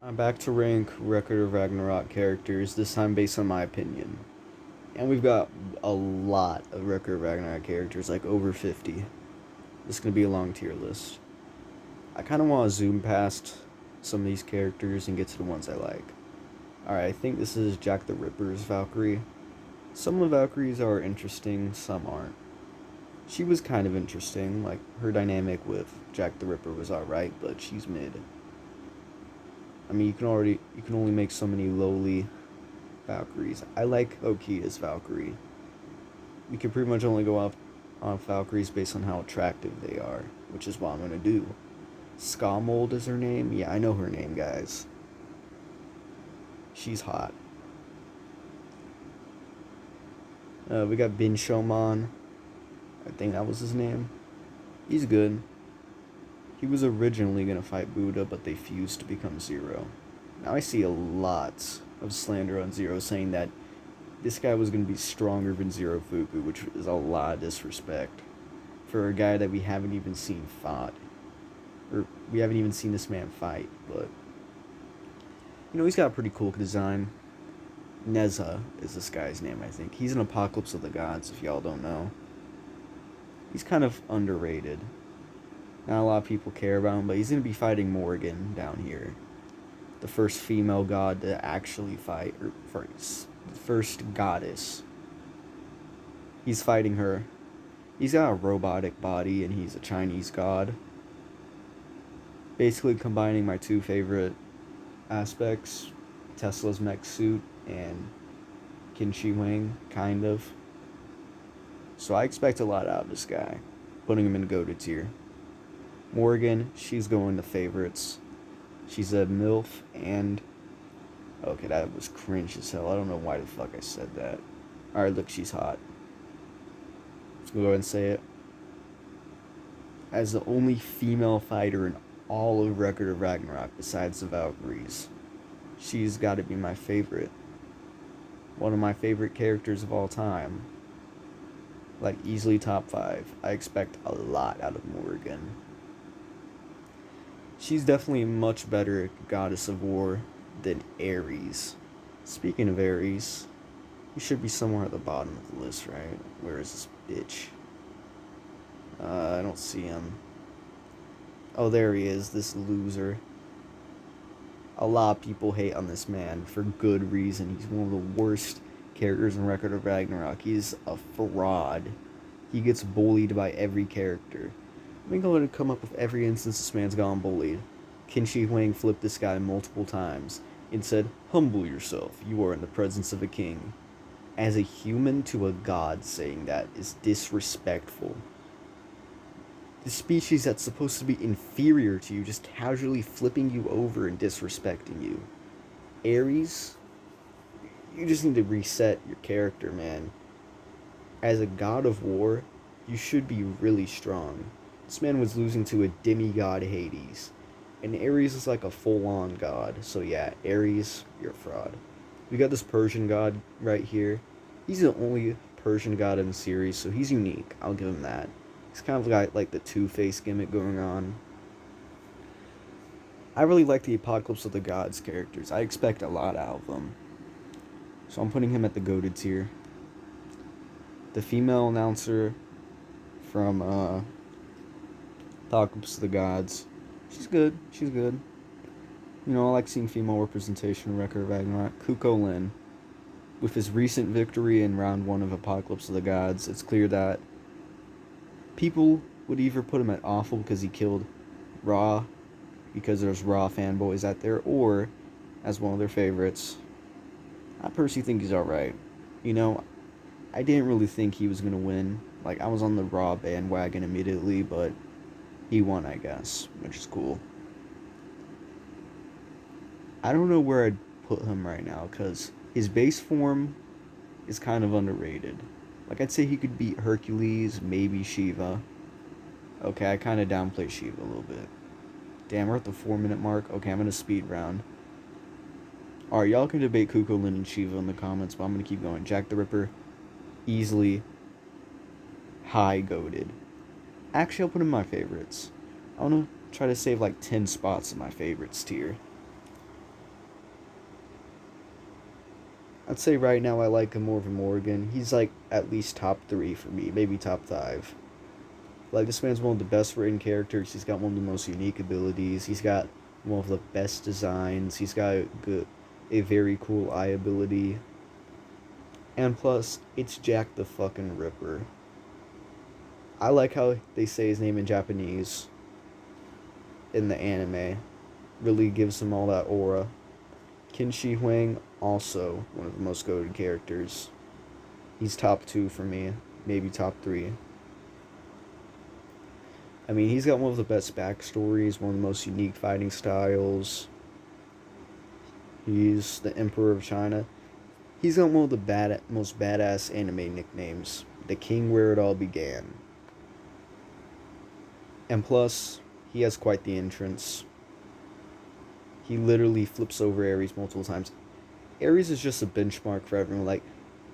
I'm back to rank Record of Ragnarok characters, this time based on my opinion. And we've got a lot of Record of Ragnarok characters, like over 50. This is going to be a long tier list. I kind of want to zoom past some of these characters and get to the ones I like. Alright, I think this is Jack the Ripper's Valkyrie. Some of the Valkyries are interesting, some aren't. She was kind of interesting, like her dynamic with Jack the Ripper was alright, but she's mid. I mean, you can only make so many lowly Valkyries. I like Okia's Valkyrie. We can pretty much only go off on Valkyries based on how attractive they are, which is what I'm gonna do. Skamold is her name? Yeah, I know her name, guys. She's hot. We got Bin Shoman. I think that was his name. He's good. He was originally gonna fight Buddha, but they fused to become Zero. Now I see a lot of slander on Zero saying that this guy was gonna be stronger than Zero Fuku, which is a lot of disrespect for a guy that we haven't even seen fought. Or we haven't even seen this man fight, but he's got a pretty cool design. Neza is this guy's name, I think. He's an Apocalypse of the Gods, if y'all don't know. He's kind of underrated. Not a lot of people care about him, but he's going to be fighting Morgan down here. The first female god to actually fight, or first goddess. He's fighting her. He's got a robotic body, and he's a Chinese god. Basically combining my two favorite aspects, Tesla's mech suit and Qin Huang, kind of. So I expect a lot out of this guy, putting him in goated tier. Morgan, she's going to favorites. She's a MILF and... Okay, that was cringe as hell. I don't know why the fuck I said that. Alright, look, she's hot. Let's go ahead and say it. As the only female fighter in all of Record of Ragnarok besides the Valkyries, she's got to be my favorite. One of my favorite characters of all time. Like, easily top 5. I expect a lot out of Morgan. She's definitely a much better goddess of war than Ares. Speaking of Ares, he should be somewhere at the bottom of the list, right? Where is this bitch? I don't see him. Oh, there he is, this loser. A lot of people hate on this man for good reason. He's one of the worst characters in Record of Ragnarok. He's a fraud. He gets bullied by every character. I'm going to come up with every instance this man's gone bullied. Qin Huang flipped this guy multiple times and said, "Humble yourself, you are in the presence of a king." As a human to a god saying that is disrespectful. The species that's supposed to be inferior to you just casually flipping you over and disrespecting you. Ares, you just need to reset your character, man. As a god of war, you should be really strong. This man was losing to a demigod Hades. And Ares is like a full-on god. So yeah, Ares, you're a fraud. We got this Persian god right here. He's the only Persian god in the series, so he's unique. I'll give him that. He's kind of got like the Two-Face gimmick going on. I really like the Apocalypse of the Gods characters. I expect a lot out of them. So I'm putting him at the goated tier. The female announcer from Apocalypse of the Gods. She's good. She's good. I like seeing female representation in Record of Ragnarok. Kuko Lin. With his recent victory in round 1 of Apocalypse of the Gods, it's clear that people would either put him at awful because he killed Ra, because there's Ra fanboys out there, or as one of their favorites. I personally think he's alright. I didn't really think he was going to win. Like, I was on the Raw bandwagon immediately, but he won, I guess, which is cool. I don't know where I'd put him right now, because his base form is kind of underrated. Like, I'd say he could beat Hercules, maybe Shiva. Okay, I kind of downplayed Shiva a little bit. Damn, we're at the 4-minute mark. Okay, I'm going to speed round. Alright, y'all can debate Kuko Lin and Shiva in the comments, but I'm going to keep going. Jack the Ripper, easily high goated. Actually, I'll put him in my favorites. I want to try to save like 10 spots in my favorites tier. I'd say right now I like him more of a Morgan. He's like at least top 3 for me, maybe top 5. Like, this man's one of the best written characters. He's got one of the most unique abilities. He's got one of the best designs. He's got a very cool eye ability. And plus, it's Jack the fucking Ripper. I like how they say his name in Japanese in the anime. Really gives him all that aura. Kenshi Huang, also one of the most goated characters. He's top 2 for me, maybe top 3. I mean, he's got one of the best backstories, one of the most unique fighting styles. He's the Emperor of China. He's got one of the most badass anime nicknames, the King Where It All Began. And plus, he has quite the entrance. He literally flips over Ares multiple times. Ares is just a benchmark for everyone. Like,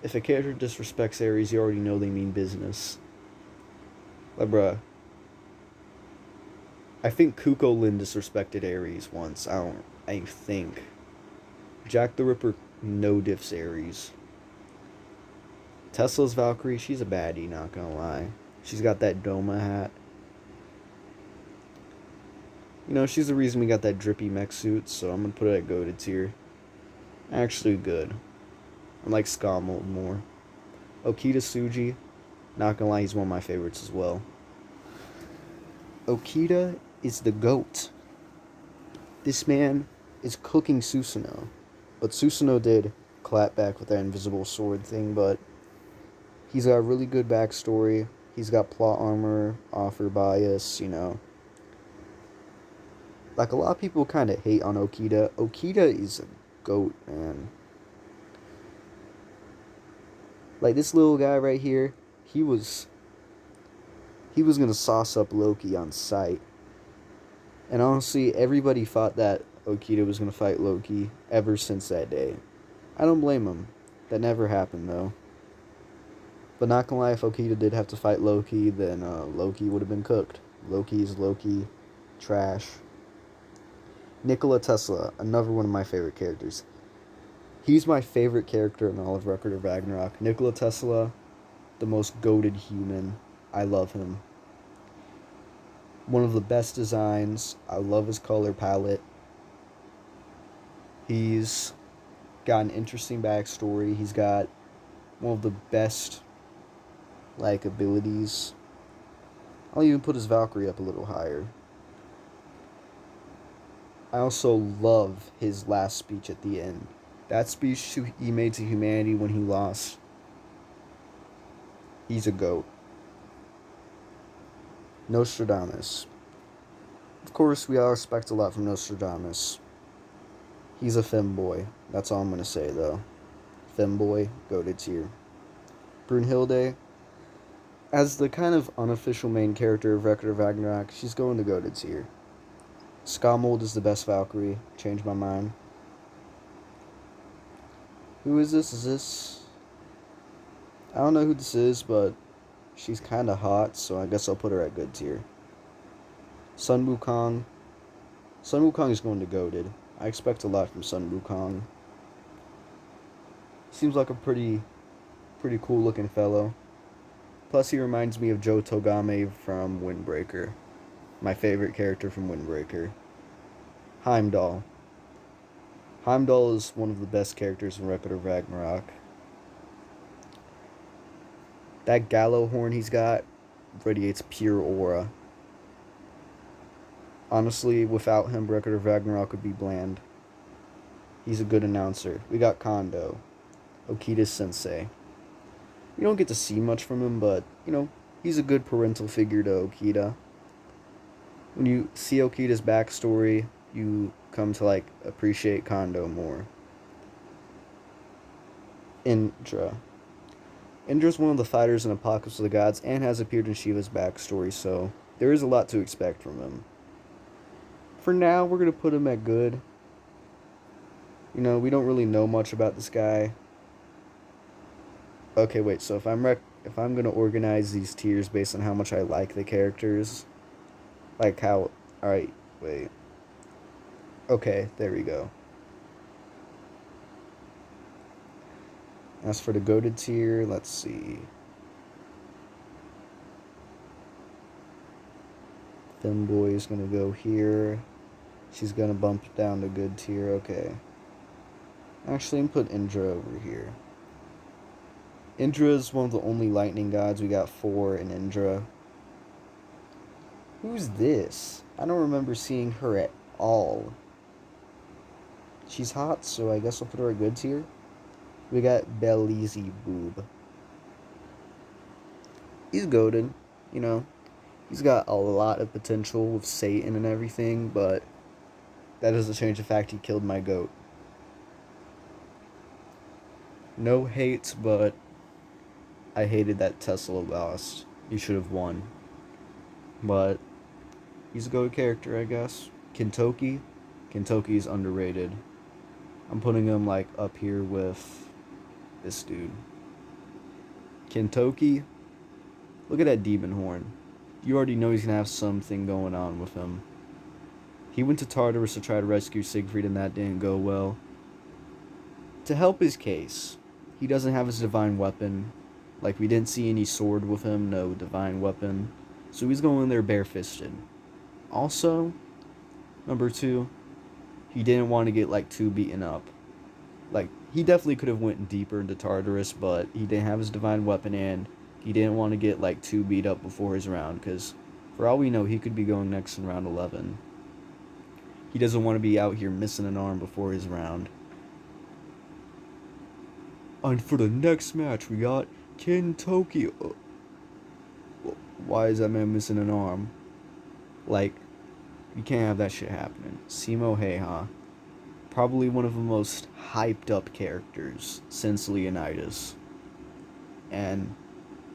if a character disrespects Ares, you already know they mean business. Like, bruh, I think Kuko Lin disrespected Ares once. I think. Jack the Ripper no diffs Ares. Tesla's Valkyrie, she's a baddie, not gonna lie. She's got that Doma hat. You know, she's the reason we got that drippy mech suit, so I'm gonna put it at goated tier. Actually good. I like Ska Mold more. Okita Tsuji, not gonna lie, he's one of my favorites as well. Okita is the GOAT. This man is cooking Susanoo. But Susanoo did clap back with that invisible sword thing, but he's got a really good backstory. He's got plot armor, offer bias, you know. Like, a lot of people kind of hate on Okita. Okita is a GOAT, man. Like, this little guy right here, he was gonna sauce up Loki on sight. And honestly, everybody thought that Okita was gonna fight Loki ever since that day. I don't blame him. That never happened, though. But not gonna lie, if Okita did have to fight Loki, then Loki would have been cooked. Loki's Loki. Trash. Nikola Tesla, another one of my favorite characters. He's my favorite character in all of Record of Ragnarok. Nikola Tesla, the most goated human. I love him. One of the best designs. I love his color palette. He's got an interesting backstory. He's got one of the best, like, abilities. I'll even put his Valkyrie up a little higher. I also love his last speech at the end. That speech he made to humanity when he lost. He's a GOAT. Nostradamus. Of course, we all expect a lot from Nostradamus. He's a femboy. That's all I'm going to say, though. Femboy, goated tier. Brunhilde, as the kind of unofficial main character of Record of Ragnarok, she's going to goated tier. Skamold is the best Valkyrie. Changed my mind. Who is this? Is this... I don't know who this is, but she's kind of hot, so I guess I'll put her at good tier. Sun Wukong. Sun Wukong is going to goated. I expect a lot from Sun Wukong. Seems like a pretty cool looking fellow. Plus, he reminds me of Joe Togame from Windbreaker. My favorite character from Windbreaker. Heimdall. Heimdall is one of the best characters in Record of Ragnarok. That gallow horn he's got radiates pure aura. Honestly, without him, Record of Ragnarok would be bland. He's a good announcer. We got Kondo, Okita's sensei. We don't get to see much from him, but, you know, he's a good parental figure to Okita. When you see Okita's backstory, you come to, like, appreciate Kondo more. Indra. Indra's one of the fighters in Apocalypse of the Gods and has appeared in Shiva's backstory, so there is a lot to expect from him. For now, we're going to put him at good. You know, we don't really know much about this guy. Okay, wait, so if I'm going to organize these tiers based on how much I like the characters, like how... Alright, wait. Okay, there we go. As for the goated tier, let's see. Femboy is gonna go here. She's gonna bump down to good tier. Okay. Actually, I'm put Indra over here. Indra is one of the only lightning gods. We got 4 in Indra. Who's this? I don't remember seeing her at all. She's hot, so I guess I'll put her at good tier. We got Belizy Boob. He's goated, you know. He's got a lot of potential with Satan and everything, but that doesn't change the fact he killed my goat. No hate, but I hated that Tesla lost. He should have won. But he's a goat character, I guess. Kentucky. Kentucky's underrated. I'm putting him like up here with this dude. Kentucky. Look at that demon horn. You already know he's gonna have something going on with him. He went to Tartarus to try to rescue Siegfried and that didn't go well. To help his case, he doesn't have his divine weapon. Like, we didn't see any sword with him, no divine weapon. So he's going there barefisted. Also, number 2, he didn't want to get like too beaten up. Like, he definitely could have went deeper into Tartarus, but he didn't have his divine weapon and he didn't want to get like too beat up before his round, because for all we know, he could be going next in round 11. He doesn't want to be out here missing an arm before his round. And for the next match, we got Kentucky. Why is that man missing an arm? Like, you can't have that shit happening. Simo Heiha. Probably one of the most hyped up characters since Leonidas. And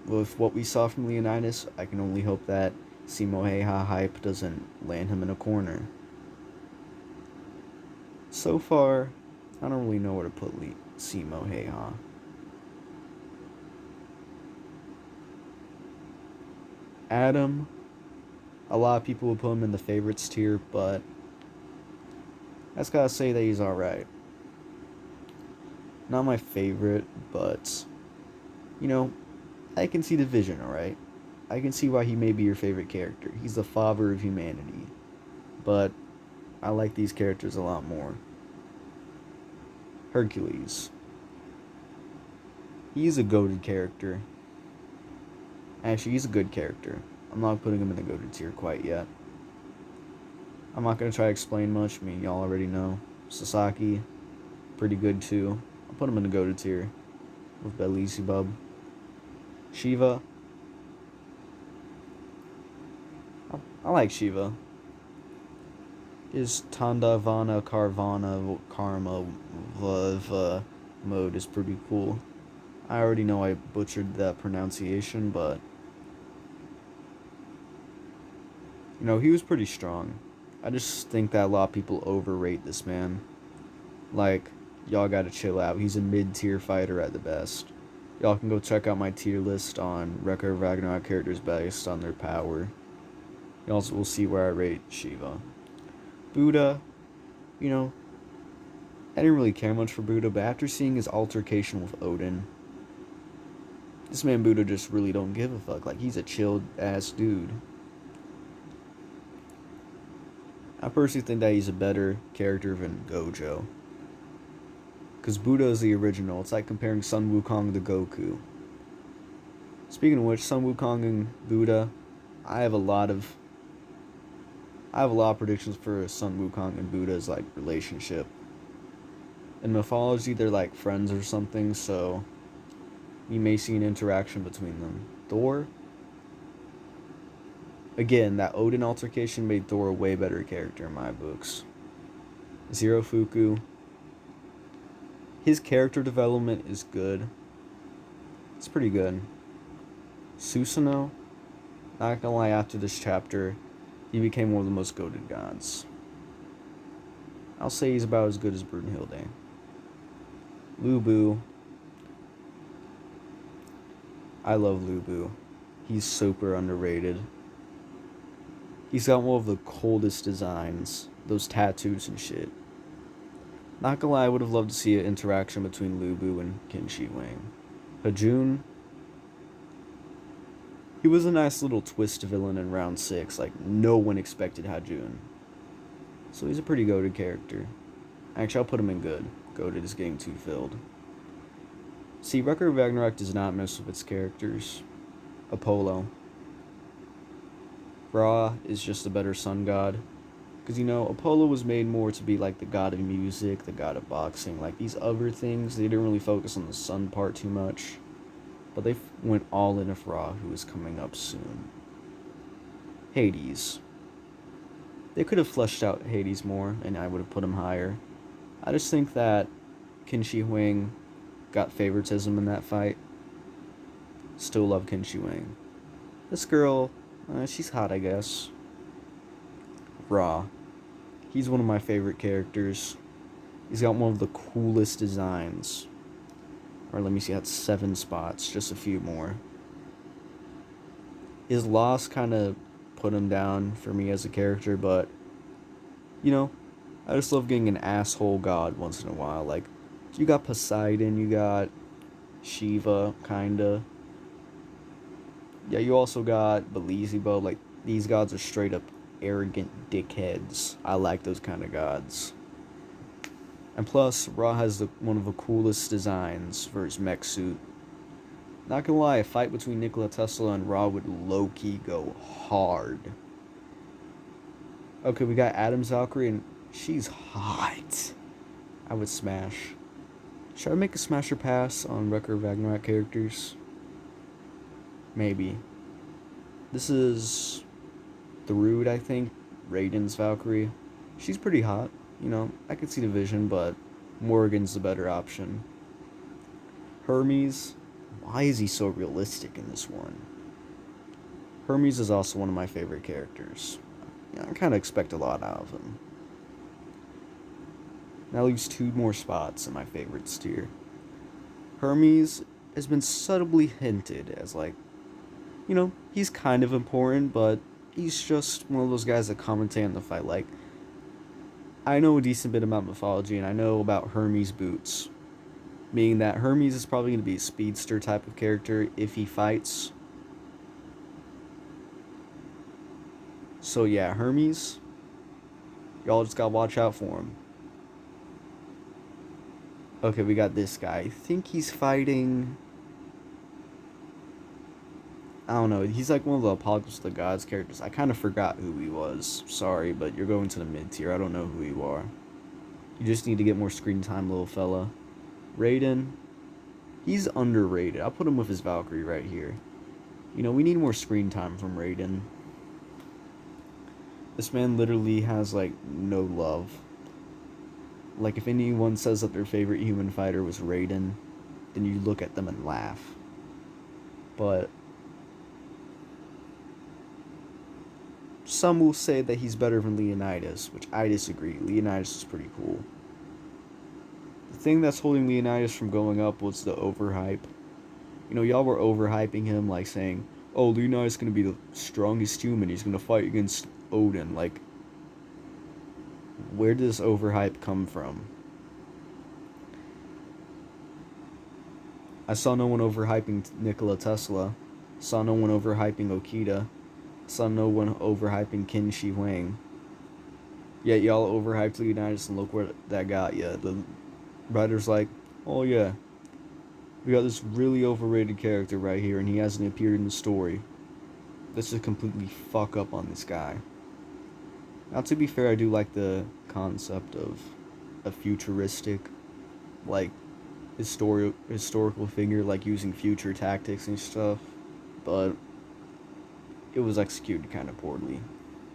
with what we saw from Leonidas, I can only hope that Simo Heiha hype doesn't land him in a corner. So far, I don't really know where to put Simo Heiha. Adam, a lot of people will put him in the favorites tier, but I just gotta say that he's alright. Not my favorite, but, you know, I can see the vision, alright? I can see why he may be your favorite character. He's the father of humanity. But I like these characters a lot more. Hercules. He's a goated character. Actually, he's a good character. I'm not putting him in the goated tier quite yet. I'm not going to try to explain much. I mean, y'all already know. Sasaki, pretty good too. I'll put him in the goated tier with Beelzebub. Shiva. I like Shiva. His Tandavana Karvana Karma mode is pretty cool. I already know I butchered that pronunciation, but you know, he was pretty strong. I just think that a lot of people overrate this man. Like, y'all gotta chill out. He's a mid-tier fighter at the best. Y'all can go check out my tier list on Record of Ragnarok characters based on their power. Y'all will see where I rate Shiva. Buddha, you know, I didn't really care much for Buddha, but after seeing his altercation with Odin, this man Buddha just really don't give a fuck. Like, he's a chilled ass dude. I personally think that he's a better character than Gojo. Because Buddha is the original. It's like comparing Sun Wukong to Goku. Speaking of which, Sun Wukong and Buddha, I have a lot of predictions for Sun Wukong and Buddha's like relationship. In mythology, they're like friends or something, so you may see an interaction between them. Thor, again, that Odin altercation made Thor a way better character in my books. Zero Fuku, his character development is good. It's pretty good. Susanoo, not gonna lie, after this chapter, he became one of the most goated gods. I'll say he's about as good as Brunhilde. Lubu. I love Lubu. He's super underrated. He's got one of the coldest designs. Those tattoos and shit. Not gonna lie, I would have loved to see an interaction between Lu Bu and Qin Shi Huang. Hajun, he was a nice little twist villain in round 6. Like, no one expected Hajun. So he's a pretty goated character. Actually, I'll put him in good. Goated is getting too filled. See, Record of Ragnarok does not mess with its characters. Apollo. Ra is just a better sun god. Because, Apollo was made more to be like the god of music, the god of boxing. Like, these other things, they didn't really focus on the sun part too much. But they went all in with Ra, who is coming up soon. Hades. They could have fleshed out Hades more, and I would have put him higher. I just think that Qin Shi Huang got favoritism in that fight. Still love Qin Shi Huang. This girl, she's hot, I guess. Ra. He's one of my favorite characters. He's got one of the coolest designs. Or let me see, that's 7 spots, just a few more. His loss kind of put him down for me as a character, but, I just love getting an asshole god once in a while. Like, you got Poseidon, you got Shiva, kinda. Yeah, you also got Beelzebub. Like, these gods are straight up arrogant dickheads. I like those kind of gods. And plus, Ra has one of the coolest designs for his mech suit. Not gonna lie, a fight between Nikola Tesla and Ra would low-key go hard. Okay, we got Adam's Valkyrie, and she's hot. I would smash. Should I make a smasher pass on Record of Ragnarok characters? Maybe. This is Thrud, I think. Raiden's Valkyrie. She's pretty hot. I could see the vision, but Morgan's the better option. Hermes. Why is he so realistic in this one? Hermes is also one of my favorite characters. I kind of expect a lot out of him. That leaves 2 more spots in my favorites tier. Hermes has been subtly hinted as, like, he's kind of important, but he's just one of those guys that commentate on the fight. Like, I know a decent bit about mythology, and I know about Hermes' boots. Meaning that Hermes is probably going to be a speedster type of character if he fights. So yeah, Hermes, y'all just gotta watch out for him. Okay, we got this guy. I think he's fighting... I don't know, he's like one of the Apocalypse of the Gods characters. I kind of forgot who he was. Sorry, but you're going to the mid-tier. I don't know who you are. You just need to get more screen time, little fella. Raiden, he's underrated. I'll put him with his Valkyrie right here. We need more screen time from Raiden. This man literally has, like, no love. Like, if anyone says that their favorite human fighter was Raiden, then you look at them and laugh. But some will say that he's better than Leonidas, which I disagree. Leonidas is pretty cool. The thing that's holding Leonidas from going up was the overhype. Y'all were overhyping him, like saying, oh, Leonidas is going to be the strongest human. He's going to fight against Odin. Like, where does overhype come from? I saw no one overhyping Nikola Tesla. Saw no one overhyping Okita. Saw no one overhyping Qin Shi Huang. Yet y'all overhyped Leonidas, and look where that got ya. The writer's like, oh yeah, we got this really overrated character right here, and he hasn't appeared in the story. Let's just completely fuck up on this guy. Now, to be fair, I do like the concept of a futuristic, like, historical figure, like using future tactics and stuff, but it was executed kind of poorly.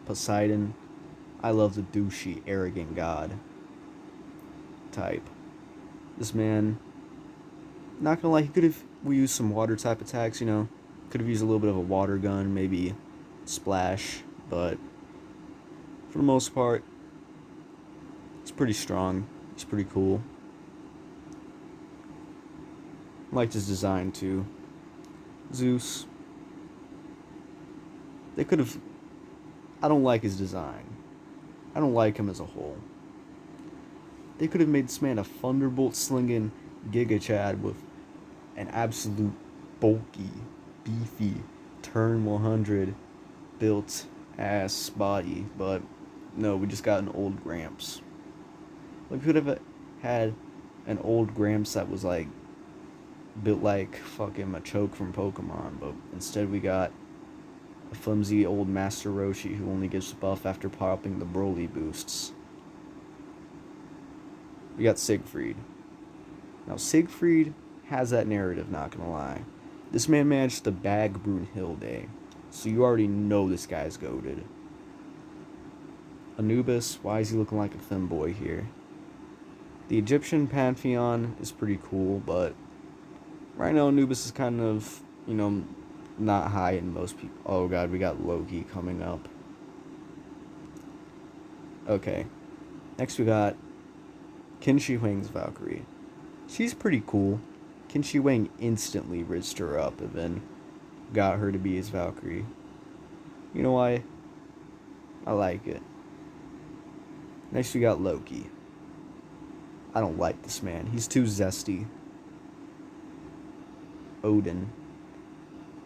Poseidon, I love the douchey, arrogant god type. This man, not gonna lie, he could have used some water type attacks, could have used a little bit of a water gun, maybe splash, but for the most part, he's pretty strong. He's pretty cool. I liked his design too. Zeus, they could have... I don't like his design. I don't like him as a whole. They could have made this man a thunderbolt slinging Giga Chad with an absolute bulky, beefy, turn 100 built ass body, but no, we just got an old Gramps. Like, we could have had an old Gramps that was like built like fucking Machoke from Pokemon, but instead we got a flimsy old Master Roshi who only gives buff after popping the Broly boosts. We got Siegfried. Now, Siegfried has that narrative, not gonna lie. This man managed to bag Brunhilde, so you already know this guy's goated. Anubis, why is he looking like a femboy here? The Egyptian pantheon is pretty cool, but right now Anubis is kind of, not high in most people. Oh god, we got Loki coming up. Okay. Next we got Qin Shi Huang's Valkyrie. She's pretty cool. Qin Shi Huang instantly rizzed her up and then got her to be his Valkyrie. You know why? I like it. Next we got Loki. I don't like this man. He's too zesty. Odin.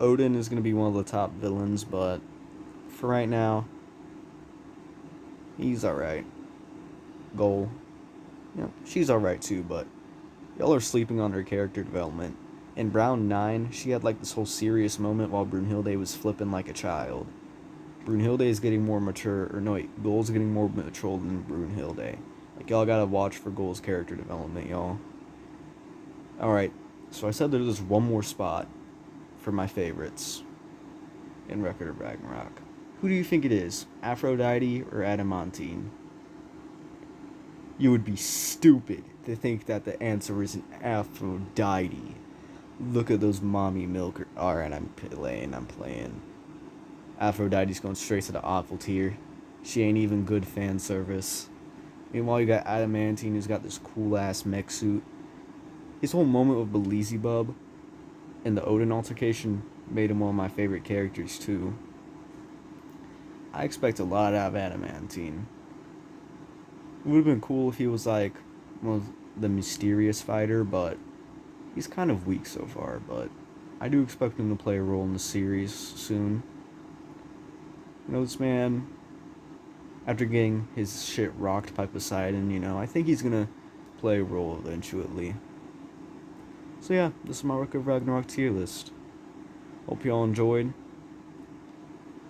Odin is going to be one of the top villains, but for right now, he's alright. Goal. Yeah, she's alright too, but y'all are sleeping on her character development. In Round 9, she had like this whole serious moment while Brunhilde was flipping like a child. Brunhilde is getting more mature, or no wait, Goal's getting more mature than Brunhilde. Like, y'all gotta watch for Goal's character development, y'all. Alright, so I said there's one more spot for my favorites in Record of Ragnarok. Who do you think it is? Aphrodite or Adamantine? You would be stupid to think that the answer is an Aphrodite. Look at those mommy milkers. Alright, I'm playing. Aphrodite's going straight to the awful tier. She ain't even good fan service. Meanwhile, you got Adamantine, who's got this cool ass mech suit. His whole moment with Beelzebub and the Odin altercation made him one of my favorite characters too. I expect a lot out of Adamantine. It would have been cool if he was like one of the mysterious fighter, but he's kind of weak so far. But I do expect him to play a role in the series soon. This man, after getting his shit rocked by Poseidon, I think he's gonna play a role eventually. So yeah, this is my Record of Ragnarok tier list. Hope y'all enjoyed.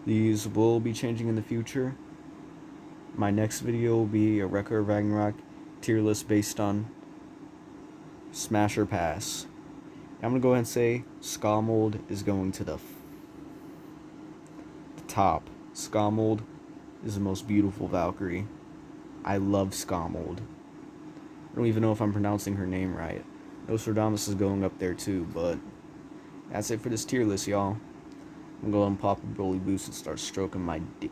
These will be changing in the future. My next video will be a Record of Ragnarok tier list based on Smash or Pass. I'm gonna go ahead and say Skamold is going to the top. Skamold is the most beautiful Valkyrie. I love Skamold. I don't even know if I'm pronouncing her name right. Nostradamus is going up there too, but that's it for this tier list, y'all. I'm going to pop a Broly boost and start stroking my dick.